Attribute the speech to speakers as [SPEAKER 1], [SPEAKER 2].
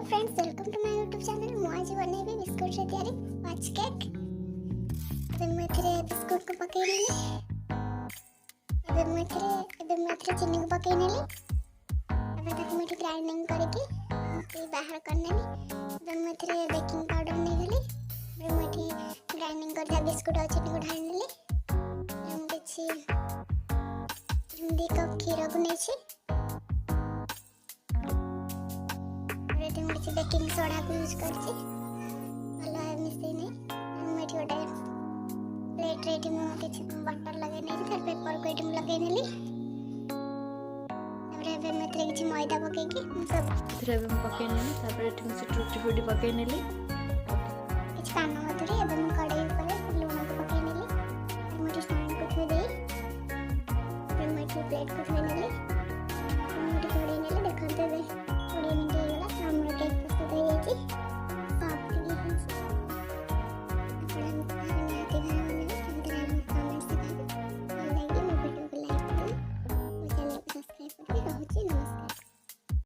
[SPEAKER 1] Friends, welcome to my YouTube channel. मु आज बनैबी biscuit से तैयारी वाच केक। एबे मैं एथरे बिस्कुट को पकई नेली। एबे मैं एथरे चीनी को पकई नेली। एबे ताको मैं ग्राइंडिंग करके बाहर कर नेली। एबे मैं एथरे बेकिंग पाउडर नै गेली। एबे मैं ग्राइंडिंग करता बिस्कुट और चीनी को ढाल नेली। हम किछि 2 कप खीर को नै छी। बेकिंग सोडा को यूज करछि भलो है मिसई नै। मैं गोटे प्लेट रेडी में किछि बटर लगे नै फिर पेपर को एटम लगे नेली। तबरे एबे मैं किछि मैदा पके कि सब
[SPEAKER 2] पके नेली। तापर एटम से टूटी फूटी पके नेली।